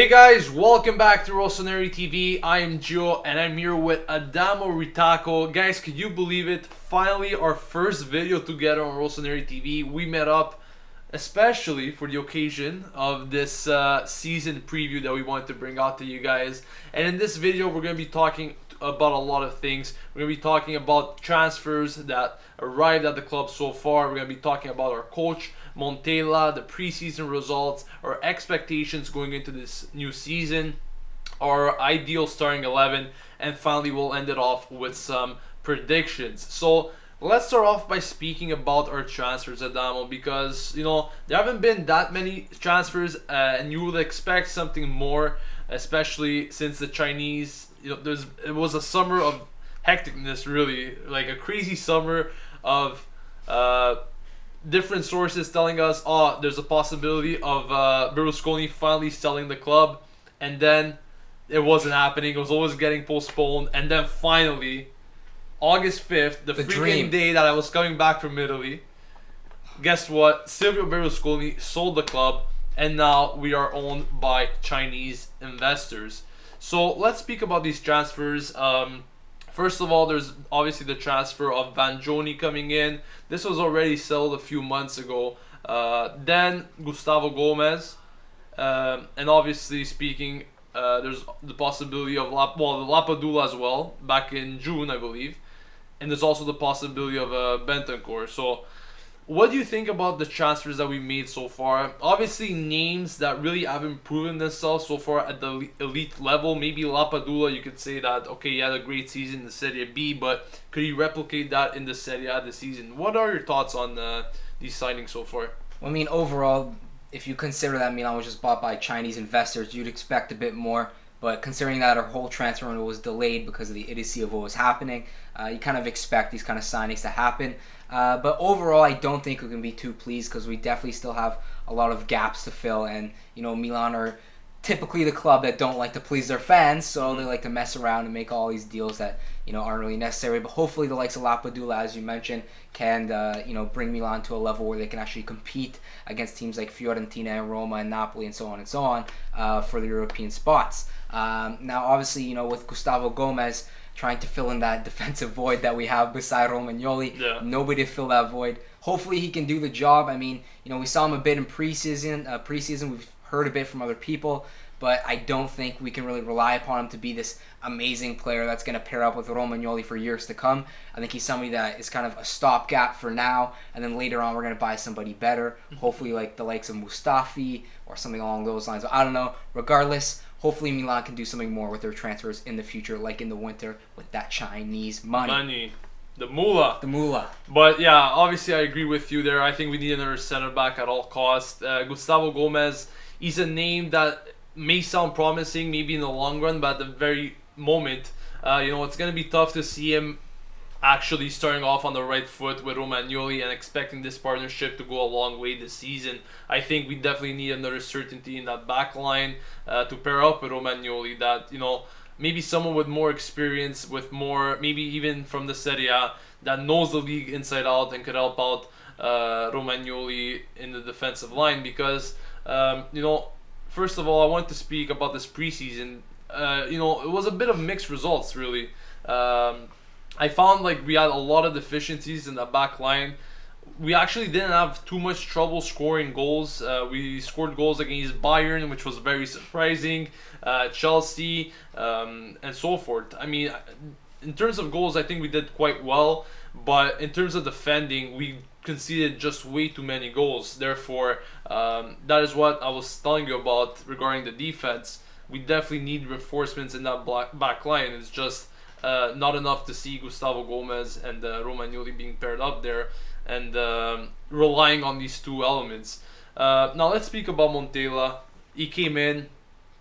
Hey guys, welcome back to Rossoneri TV. I am Gio and I'm here with Adamo Ritaco. Guys, could you believe it? Finally, our first video together on Rossoneri TV. We met up especially for the occasion of this season preview that we wanted to bring out to you guys. And in this video, we're going to be talking about a lot of things. We're going to be talking about transfers that arrived at the club so far. We're going to be talking about our coach, Montella, the preseason results, our expectations going into this new season, our ideal starting 11, and finally we'll end it off with some predictions. So let's start off by speaking about our transfers, Adamo, because there haven't been that many transfers, and you would expect something more, especially since the Chinese. It was a summer of hecticness, really, like a crazy summer of different sources telling us, oh, there's a possibility of Berlusconi finally selling the club, and then it wasn't happening. It was always getting postponed, and then finally, August 5th, the freaking dream. day that I was coming back from Italy, guess what? Silvio Berlusconi sold the club, and now we are owned by Chinese investors. So let's speak about these transfers. First of all, there's obviously the transfer of Vangioni coming in. This was already settled a few months ago. Then Gustavo Gomez, and obviously speaking, there's the possibility of Lapadula as well, back in June, I believe. And there's also the possibility of Bentancur. So what do you think about the transfers that we made so far? Obviously, names that really haven't proven themselves so far at the elite level. Maybe Lapadula, you could say that, okay, he had a great season in the Serie B, but could he replicate that in the Serie A this season? What are your thoughts on these signings so far? Well, I mean, overall, if you consider that Milan was just bought by Chinese investors, you'd expect a bit more. But considering that our whole transfer window was delayed because of the idiocy of what was happening, you kind of expect these kind of signings to happen. But overall, I don't think we can be too pleased because we definitely still have a lot of gaps to fill. And, Milan are typically the club that don't like to please their fans, so they like to mess around and make all these deals that, aren't really necessary. But hopefully the likes of Lapadula, as you mentioned, can, bring Milan to a level where they can actually compete against teams like Fiorentina and Roma and Napoli and so on for the European spots. Now, obviously, with Gustavo Gomez trying to fill in that defensive void that we have beside Romagnoli, nobody to fill that void. Hopefully he can do the job. I mean, we saw him a bit in preseason. We've heard a bit from other people, but I don't think we can really rely upon him to be this amazing player that's going to pair up with Romagnoli for years to come. I think he's somebody that is kind of a stopgap for now, and then later on we're going to buy somebody better, hopefully like the likes of Mustafi or something along those lines. I don't know. Regardless, hopefully Milan can do something more with their transfers in the future, like in the winter with that Chinese money. The moolah. But yeah, obviously I agree with you there. I think we need another center back at all costs. Gustavo Gomez, he's a name that may sound promising maybe in the long run, but at the very moment, it's going to be tough to see him actually starting off on the right foot with Romagnoli and expecting this partnership to go a long way this season. I think we definitely need another certainty in that back line to pair up with Romagnoli, that, maybe someone with more experience, with more, maybe even from the Serie A, that knows the league inside out and could help out Romagnoli in the defensive line. Because, first of all, I want to speak about this preseason. It was a bit of mixed results, really. I found like we had a lot of deficiencies in the back line. We actually didn't have too much trouble scoring goals. We scored goals against Bayern, which was very surprising, Chelsea, and so forth. I mean, in terms of goals, I think we did quite well. But in terms of defending, we conceded just way too many goals. Therefore, that is what I was telling you about regarding the defense. We definitely need reinforcements in that back line. It's just not enough to see Gustavo Gomez and Romagnoli being paired up there and relying on these two elements. Now let's speak about Montella. He came in,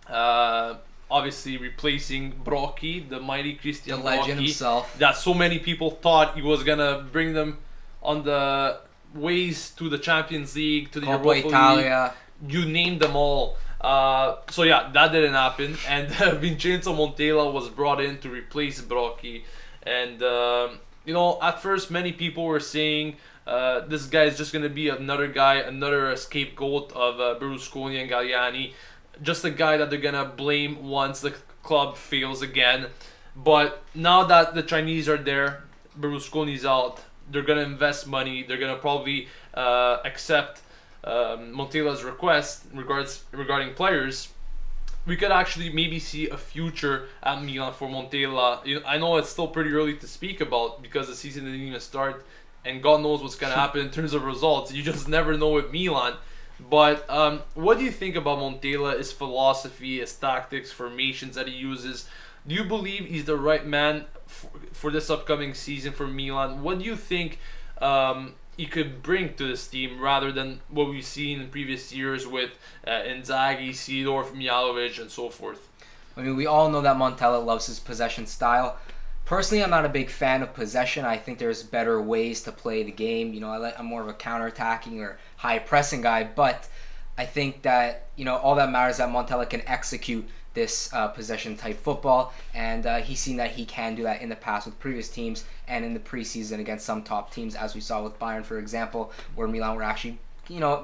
obviously replacing Brocchi, the mighty Christian The legend Brocchi, himself. that so many people thought he was gonna bring them on the ways to the Champions League, to the Coppa Europa Italia. League. You named them all. So yeah, that didn't happen, and Vincenzo Montella was brought in to replace Brocchi. And at first many people were saying this guy is just gonna be another guy, another scapegoat of Berlusconi and Galliani. just a guy that they're gonna blame once the club fails again. But now that the Chinese are there, Berlusconi's out. They're gonna invest money. They're gonna probably accept Montella's request regarding players. We could actually maybe see a future at Milan for Montella. I know it's still pretty early to speak about because the season didn't even start, and God knows what's gonna happen in terms of results. You just never know with Milan. But what do you think about Montella, his philosophy, his tactics, formations that he uses? Do you believe he's the right man for this upcoming season for Milan? What do you think he could bring to this team rather than what we've seen in previous years with Inzaghi, Seedorf, Mihajlovic, and so forth? I mean, we all know that Montella loves his possession style. Personally, I'm not a big fan of possession. I think there's better ways to play the game. I'm more of a counter-attacking or high-pressing guy, but I think that, all that matters is that Montella can execute this possession-type football, and he's seen that he can do that in the past with previous teams and in the preseason against some top teams, as we saw with Bayern, for example, where Milan were actually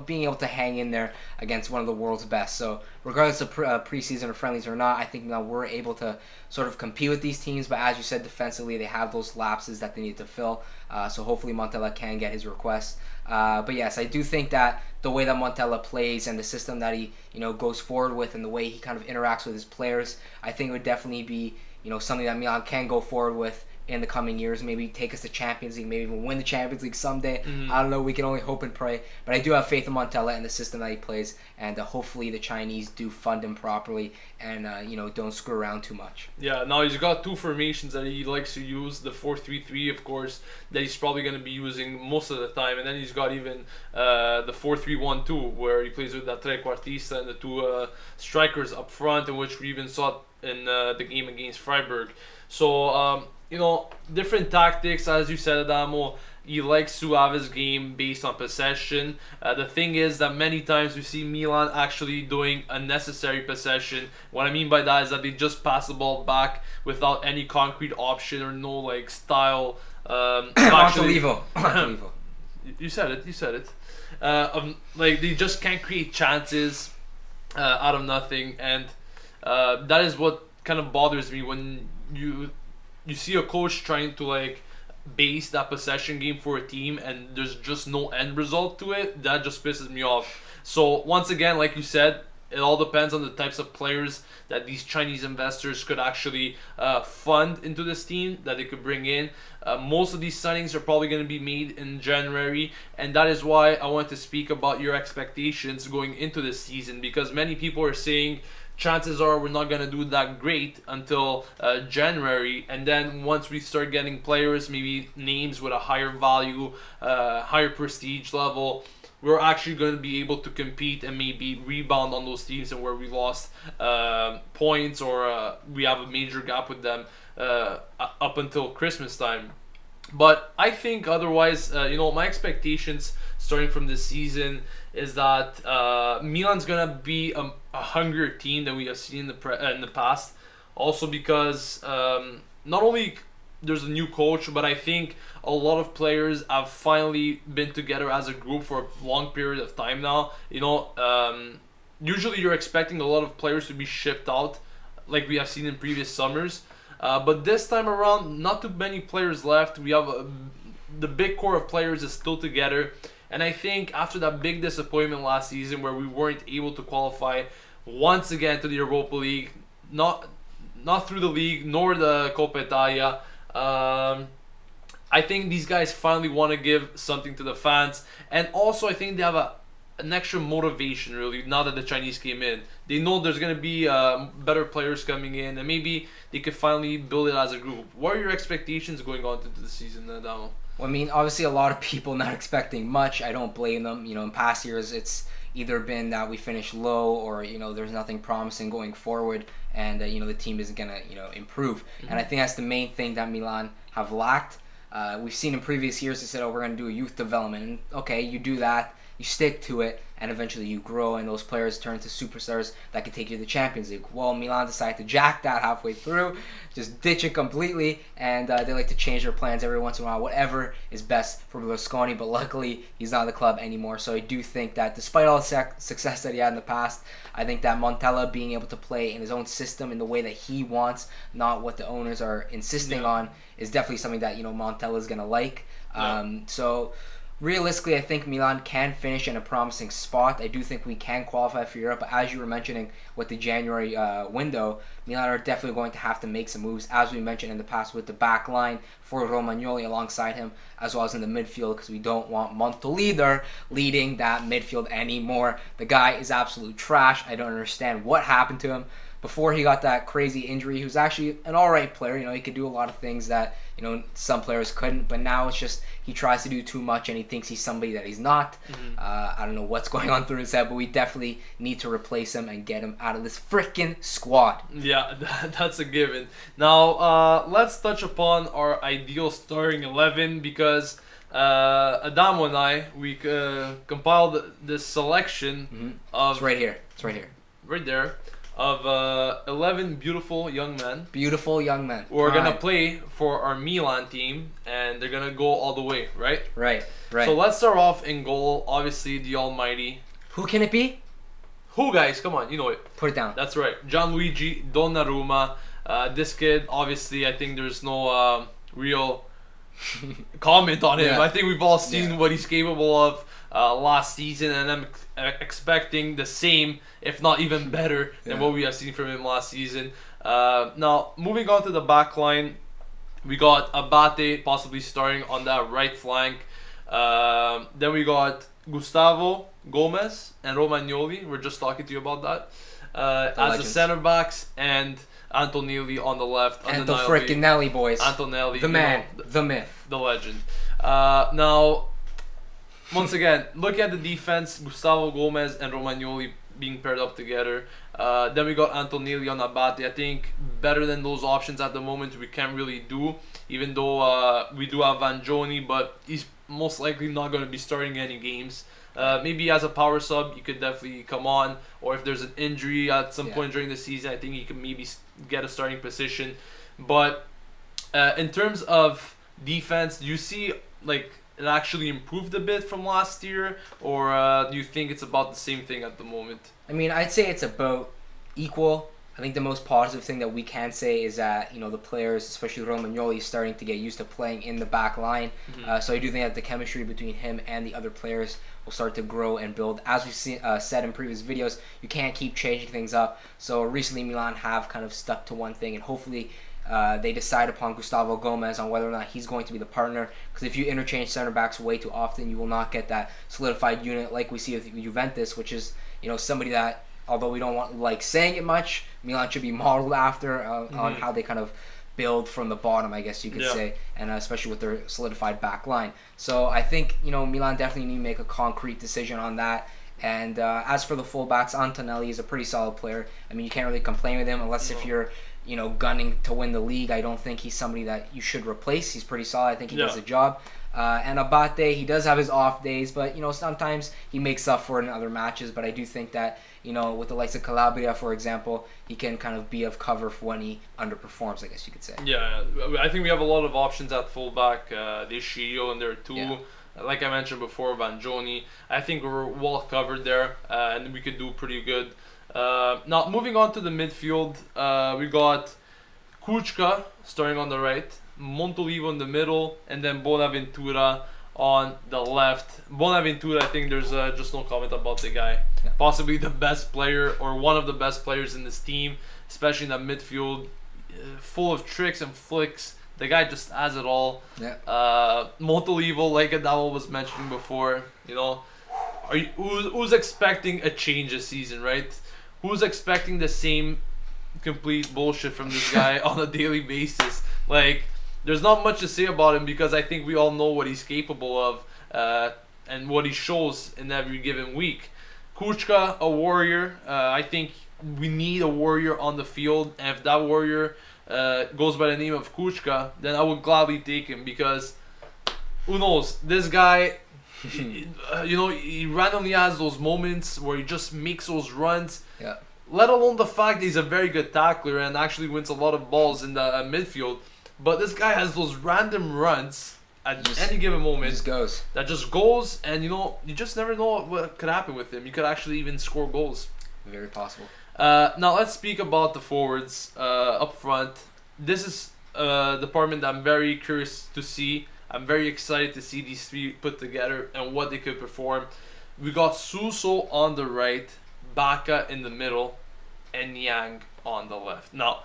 being able to hang in there against one of the world's best. So regardless of preseason or friendlies or not, I think we're able to sort of compete with these teams. But as you said, defensively, they have those lapses that they need to fill. So hopefully Montella can get his request. But yes, I do think that the way that Montella plays and the system that he goes forward with and the way he kind of interacts with his players, I think it would definitely be something that Milan can go forward with in the coming years. Maybe take us to Champions League, maybe even win the Champions League someday. I don't know, we can only hope and pray, but I do have faith in Montella and the system that he plays, and hopefully the Chinese do fund him properly and don't screw around too much. Yeah, now he's got two formations that he likes to use, the 4-3-3 of course, that he's probably going to be using most of the time, and then he's got even the 4-3-1-2 where he plays with that trequartista and the two strikers up front, in which we even saw in the game against Freiburg. So different tactics, as you said, Adamo. He likes to have his game based on possession. The thing is that many times we see Milan actually doing unnecessary possession. What I mean by that is that they just pass the ball back without any concrete option or no style. Montolivo. You said it. They just can't create chances out of nothing, and that is what kind of bothers me when you see a coach trying to base that possession game for a team and there's just no end result to it. That just pisses me off. So once again, like you said, it all depends on the types of players that these Chinese investors could actually fund into this team, that they could bring in. Most of these signings are probably going to be made in January, and that is why I want to speak about your expectations going into this season, because many people are saying chances are we're not going to do that great until January, and then once we start getting players, maybe names with a higher value, higher prestige level, we're actually going to be able to compete and maybe rebound on those teams and where we lost points or we have a major gap with them up until Christmas time. But I think otherwise, my expectations starting from this season is that Milan's gonna be a hungrier team than we have seen in the past. Also because not only there's a new coach, but I think a lot of players have finally been together as a group for a long period of time now. Usually you're expecting a lot of players to be shipped out, like we have seen in previous summers. But this time around, not too many players left. We have the big core of players is still together. And I think after that big disappointment last season where we weren't able to qualify once again to the Europa League, not through the league nor the Coppa Italia, I think these guys finally want to give something to the fans. And also I think they have an extra motivation, really, now that the Chinese came in. They know there's going to be better players coming in, and maybe they could finally build it as a group. What are your expectations going on into the season, Adamo? Well, I mean, obviously a lot of people not expecting much. I don't blame them. In past years, it's either been that we finish low or, there's nothing promising going forward and, the team isn't going to, improve. Mm-hmm. And I think that's the main thing that Milan have lacked. We've seen in previous years, they said, we're going to do a youth development. And, okay, you do that. You stick to it, and eventually you grow and those players turn into superstars that can take you to the Champions League. Well, Milan decided to jack that halfway through, just ditch it completely, and they like to change their plans every once in a while, whatever is best for Berlusconi, but luckily he's not at the club anymore. So I do think that despite all the success that he had in the past, I think that Montella being able to play in his own system in the way that he wants, not what the owners are insisting on, is definitely something that Montella is going to like. So realistically, I think Milan can finish in a promising spot. I do think we can qualify for Europe, but as you were mentioning with the January window, Milan are definitely going to have to make some moves, as we mentioned in the past, with the back line for Romagnoli alongside him, as well as in the midfield, because we don't want Montolider leading that midfield anymore. The guy is absolute trash. I don't understand what happened to him. Before he got that crazy injury, he was actually an alright player. He could do a lot of things that, some players couldn't. But now it's just he tries to do too much and he thinks he's somebody that he's not. I don't know what's going on through his head, but we definitely need to replace him and get him out of this freaking squad. Yeah, that's a given. Now, let's touch upon our ideal starting 11 because Adamo and I, we compiled this selection of... It's right here. Right there. Of 11 beautiful young men. Beautiful young men. Who are going to play for our Milan team, and they're going to go all the way, right? Right. So let's start off in goal. Obviously, the almighty. Who can it be? Who, guys? Come on, you know it. Put it down. That's right. Gianluigi Donnarumma. This kid, obviously, I think there's no real comment on him. Yeah. I think we've all seen what he's capable of last season, and I'm expecting the same, if not even better, than what we have seen from him last season. Now, moving on to the back line, we got Abate possibly starting on that right flank. Then we got Gustavo, Gomez, and Romagnoli. We're just talking to you about that. As the center backs, and Antonelli on the left. Anto freaking Nelly, boys. Antonelli. The man, the myth. The legend. Now, once again, look at the defense. Gustavo Gomez and Romagnoli being paired up together. Then we got Antonelli on Abate. I think better than those options at the moment we can't really do, even though we do have Vangioni, but he's most likely not going to be starting any games. Maybe as a power sub, he could definitely come on, or if there's an injury at some point during the season, I think he could maybe get a starting position. But in terms of defense, do you see like it actually improved a bit from last year, or do you think it's about the same thing at the moment? I mean, I'd say it's about equal. I think the most positive thing that we can say is that the players, especially Romagnoli, is starting to get used to playing in the back line. So I do think that the chemistry between him and the other players will start to grow and build. As we've said in previous videos, you can't keep changing things up. So recently Milan have kind of stuck to one thing, and hopefully they decide upon Gustavo Gomez on whether or not he's going to be the partner. Because if you interchange center backs way too often, you will not get that solidified unit like we see with Juventus, which is somebody that, although we don't like saying it much, Milan should be modeled after on how they kind of build from the bottom, I guess you could say, and especially with their solidified back line. So I think Milan definitely need to make a concrete decision on that. And as for the fullbacks, Antonelli is a pretty solid player. I mean, you can't really complain with him unless if you're gunning to win the league. I don't think he's somebody that you should replace. He's pretty solid. I think he does the job. And Abate, he does have his off days, but sometimes he makes up for it in other matches. But I do think that with the likes of Calabria, for example, he can kind of be of cover for when he underperforms, I guess you could say. Yeah, I think we have a lot of options at fullback. There's Shio in there too. Yeah. Like I mentioned before, Vangioni. I think we're well covered there, and we could do pretty good. Now, moving on to the midfield, we got Kuchka starting on the right, Montolivo in the middle, and then Bonaventura on the left. Bonaventura, I think there's just no comment about the guy. Yeah. Possibly the best player, or one of the best players in this team, especially in that midfield, full of tricks and flicks. The guy just has it all. Yeah. Montolivo, like Adamo was mentioning before, who's expecting a change this season, right? Who's expecting the same complete bullshit from this guy on a daily basis? Like, there's not much to say about him because I think we all know what he's capable of and what he shows in every given week. Kuchka, a warrior. I think we need a warrior on the field, and if that warrior goes by the name of Kuchka, then I would gladly take him because who knows? This guy He randomly has those moments where he just makes those runs. Yeah. Let alone the fact that he's a very good tackler and actually wins a lot of balls in the midfield. But this guy has those random runs at any given moment. That just goes, and you just never know what could happen with him. You could actually even score goals. Very possible. Now let's speak about the forwards up front. This is a department that I'm very curious to see. I'm very excited to see these three put together and what they could perform. We got Suso on the right, Baka in the middle, and Yang on the left. Now,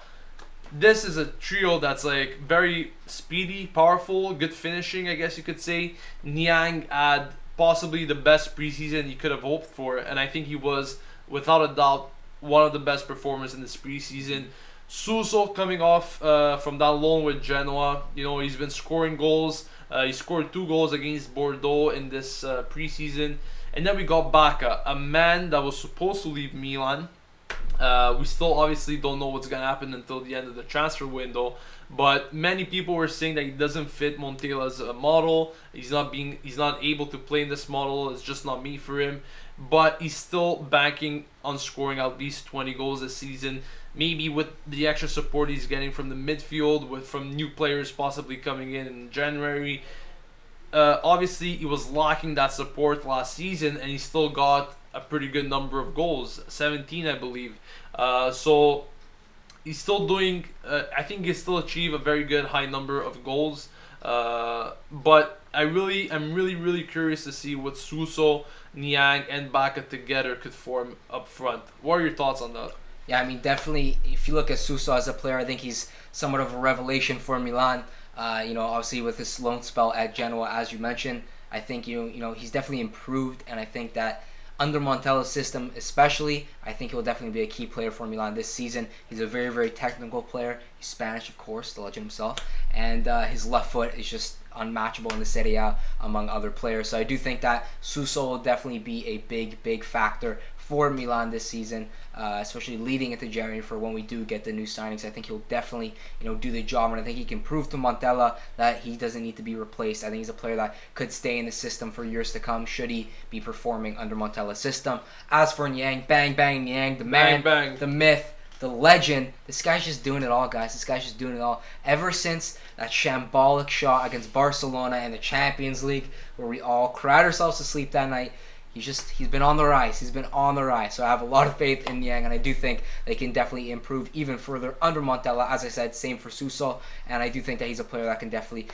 this is a trio that's like very speedy, powerful, good finishing, I guess you could say. Niang had possibly the best preseason you could have hoped for, and I think he was, without a doubt, one of the best performers in this preseason. Suso coming off from that loan with Genoa. He's been scoring goals. He scored 2 goals against Bordeaux in this preseason. And then we got Baka, a man that was supposed to leave Milan. We still obviously don't know what's going to happen until the end of the transfer window. But many people were saying that he doesn't fit Montella's model. He's not able to play in this model. It's just not me for him. But he's still banking on scoring at least 20 goals this season. Maybe with the extra support he's getting from the midfield, from new players possibly coming in January. Obviously, he was lacking that support last season, and he still got a pretty good number of goals, 17, I believe. So he's still doing. I think he still achieved a very good high number of goals. But I'm really curious to see what Suso, Niang, and Baka together could form up front. What are your thoughts on that? Yeah, I mean, definitely, if you look at Suso as a player, I think he's somewhat of a revelation for Milan. Obviously with his loan spell at Genoa, as you mentioned, I think he's definitely improved, and I think that under Montella's system especially, I think he'll definitely be a key player for Milan this season. He's a very, very technical player. He's Spanish, of course, the legend himself, and his left foot is just unmatchable in the Serie A among other players. So I do think that Suso will definitely be a big, big factor for Milan this season, especially leading into January for when we do get the new signings. I think he'll definitely, do the job, and I think he can prove to Montella that he doesn't need to be replaced. I think he's a player that could stay in the system for years to come should he be performing under Montella's system. As for Niang, bang, bang, Niang, the man, the myth, the legend. This guy's just doing it all, guys. This guy's just doing it all. Ever since that shambolic shot against Barcelona in the Champions League, where we all cried ourselves to sleep that night, he's been on the rise. He's been on the rise. So I have a lot of faith in Niang, and I do think they can definitely improve even further under Montella. As I said, same for Suso, and I do think that he's a player that can definitely,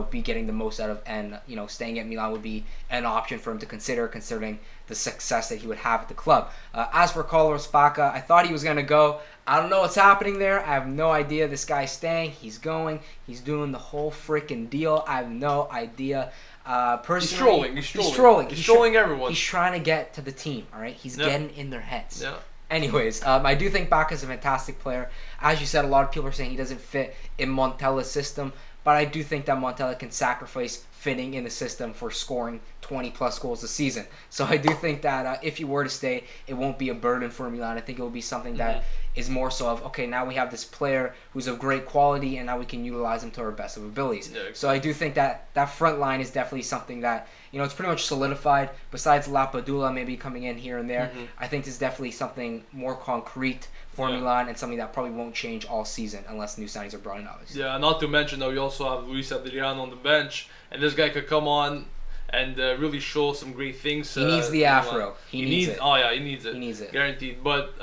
be getting the most out of, and staying at Milan would be an option for him to consider, considering the success that he would have at the club. As for Carlos Bacca, I thought he was gonna go. I don't know what's happening there. I have no idea. This guy's staying. He's going. He's doing the whole freaking deal. I have no idea. Personally, He's trolling everyone. He's trying to get to the team, all right? He's getting in their heads. Yeah. Anyways, I do think Bacca's a fantastic player. As you said, a lot of people are saying he doesn't fit in Montella's system, but I do think that Montella can sacrifice fitting in the system for scoring 20-plus goals a season. So I do think that if he were to stay, it won't be a burden for Milan. I think it will be something that is more so of, okay, now we have this player who's of great quality, and now we can utilize him to our best of abilities. Yeah, exactly. So I do think that that front line is definitely something that, it's pretty much solidified. Besides Lapadula maybe coming in here and there, I think this is definitely something more concrete for Milan, and something that probably won't change all season unless new signings are brought in, obviously. Yeah, not to mention that we also have Luis Adriano on the bench, and this guy could come on and really show some great things. He needs the afro. He needs it. Oh yeah, he needs it. He needs it. Guaranteed. But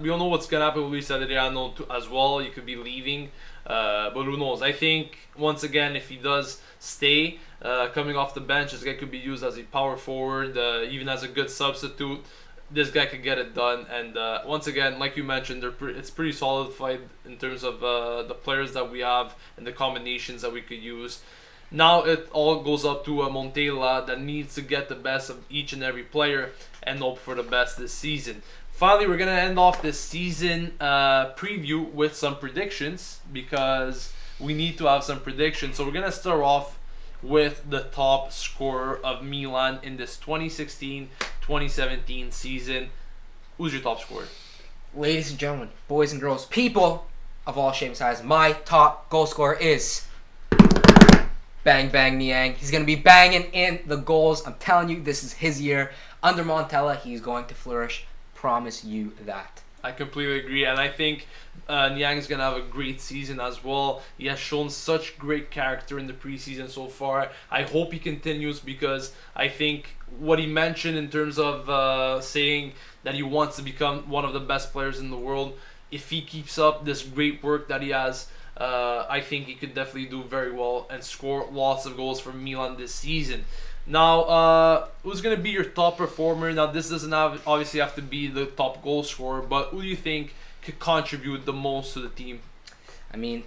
we don't know what's gonna happen with Luis Adriano as well. He could be leaving, but who knows? I think once again, if he does stay, coming off the bench, this guy could be used as a power forward, even as a good substitute. This guy could get it done, and once again, like you mentioned, it's pretty solidified in terms of the players that we have and the combinations that we could use. Now it all goes up to Montella that needs to get the best of each and every player and hope for the best this season. Finally, we're going to end off this season preview with some predictions, because we need to have some predictions. So we're going to start off with the top scorer of Milan in this 2016-2017 season. Who's your top scorer? Ladies and gentlemen, boys and girls, people of all shapes and sizes, my top goal scorer is Bang, bang, Niang. He's going to be banging in the goals. I'm telling you, this is his year. Under Montella, he's going to flourish. Promise you that. I completely agree, and I think Niang's going to have a great season as well. He has shown such great character in the preseason so far. I hope he continues, because I think what he mentioned in terms of saying that he wants to become one of the best players in the world, if he keeps up this great work that he has, I think he could definitely do very well and score lots of goals for Milan this season. Now, who's going to be your top performer? Now, this doesn't obviously have to be the top goal scorer, but who do you think could contribute the most to the team? I mean,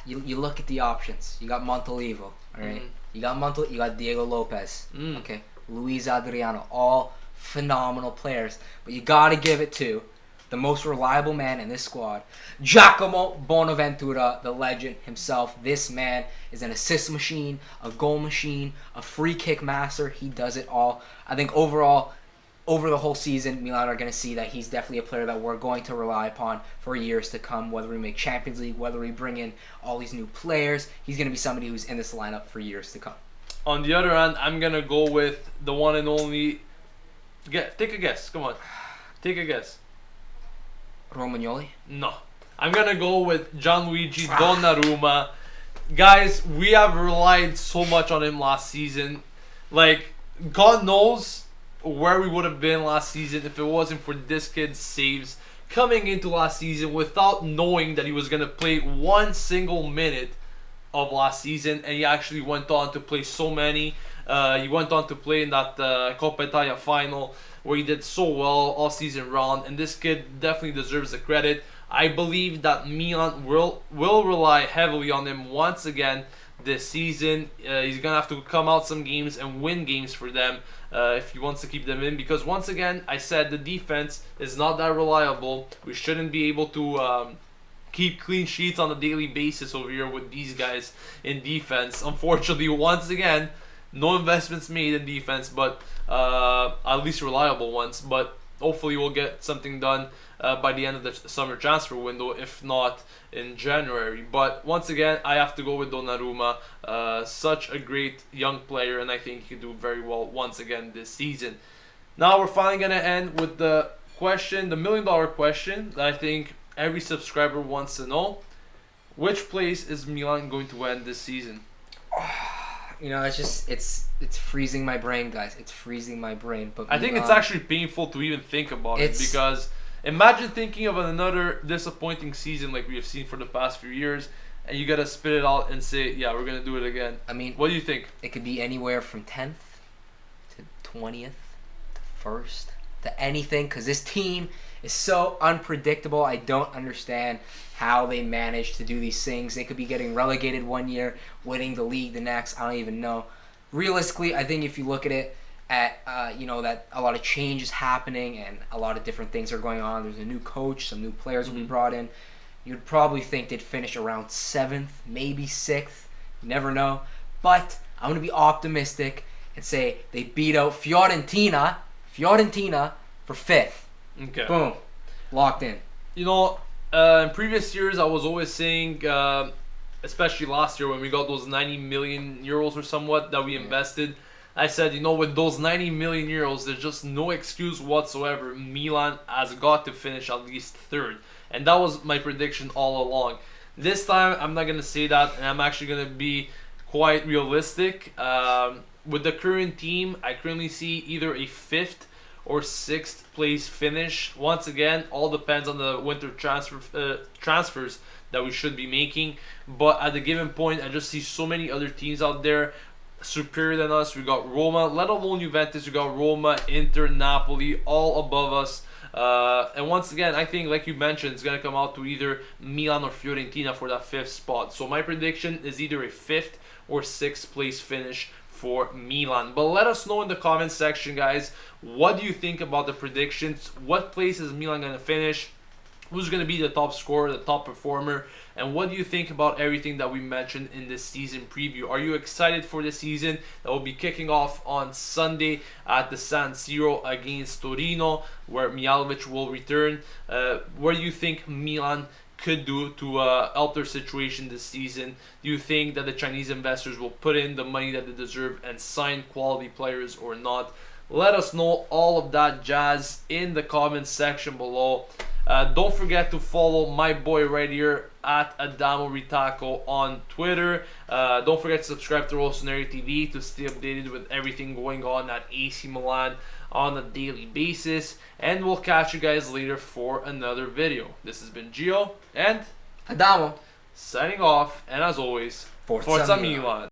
you look at the options. You got Montolivo, all right? You got Diego Lopez, okay? Luis Adriano, all phenomenal players. But you got to give it to the most reliable man in this squad, Giacomo Bonaventura, the legend himself. This man is an assist machine, a goal machine, a free kick master. He does it all. I think overall, over the whole season, Milan are going to see that he's definitely a player that we're going to rely upon for years to come, whether we make Champions League, whether we bring in all these new players. He's going to be somebody who's in this lineup for years to come. On the other hand, I'm going to go with the one and only... Take a guess. Come on. Take a guess. Romagnoli? No. I'm going to go with Gianluigi Donnarumma. Guys, we have relied so much on him last season. Like, God knows where we would have been last season if it wasn't for this kid's saves coming into last season without knowing that he was going to play one single minute of last season, and he actually went on to play so many. He went on to play in that Coppa Italia final where he did so well all season round, and this kid definitely deserves the credit. I believe that Milan will rely heavily on him once again this season. He's going to have to come out some games and win games for them if he wants to keep them in, because once again, I said the defense is not that reliable. We shouldn't be able to keep clean sheets on a daily basis over here with these guys in defense. Unfortunately, once again, no investments made in defense, but at least reliable ones. But hopefully we'll get something done by the end of the summer transfer window, if not in January. But once again, I have to go with Donnarumma. Such a great young player, and I think he can do very well once again this season. Now we're finally going to end with the question, the $1 million question that I think every subscriber wants to know. Which place is Milan going to end this season? You know, it's freezing my brain, guys. It's freezing my brain. But I think it's actually painful to even think about it, because imagine thinking of another disappointing season like we have seen for the past few years, and you gotta spit it out and say, yeah, we're gonna do it again. I mean, what do you think? It could be anywhere from 10th to 20th to 1st to anything, because this team is so unpredictable. I don't understand how they manage to do these things. They could be getting relegated one year, winning the league the next. I don't even know. Realistically, I think if you look at it at that a lot of change is happening and a lot of different things are going on. There's a new coach, some new players will be brought in. You'd probably think they'd finish around 7th, maybe 6th. You never know. But I'm going to be optimistic and say they beat out Fiorentina for 5th. Okay. Boom. Locked in. You know, in previous years, I was always saying, especially last year when we got those 90 million euros or somewhat that we invested, I said, with those 90 million euros, there's just no excuse whatsoever. Milan has got to finish at least 3rd. And that was my prediction all along. This time, I'm not going to say that, and I'm actually going to be quite realistic. With the current team, I currently see either a 5th or 6th place finish. Once again, all depends on the winter transfers that we should be making. But at the given point, I just see so many other teams out there superior than us. We got Roma, let alone Juventus. We got Roma, Inter, Napoli, all above us. And once again, I think, like you mentioned, it's going to come out to either Milan or Fiorentina for that 5th spot. So my prediction is either a 5th or 6th place finish for Milan. But let us know in the comment section, guys, what do you think about the predictions? What place is Milan going to finish? Who's going to be the top scorer, the top performer? And what do you think about everything that we mentioned in this season preview? Are you excited for the season that will be kicking off on Sunday at the San Siro against Torino, where Mihajlovic will return? Where do you think Milan could do to help their situation this season? Do you think that the Chinese investors will put in the money that they deserve and sign quality players or not? Let us know all of that jazz in the comments section below. Don't forget to follow my boy right here at Adamo Ritaco on Twitter. Don't forget to subscribe to Rossoneri TV to stay updated with everything going on at AC Milan on a daily basis. And we'll catch you guys later for another video. This has been Gio and Adamo signing off. And as always, Forza Milan.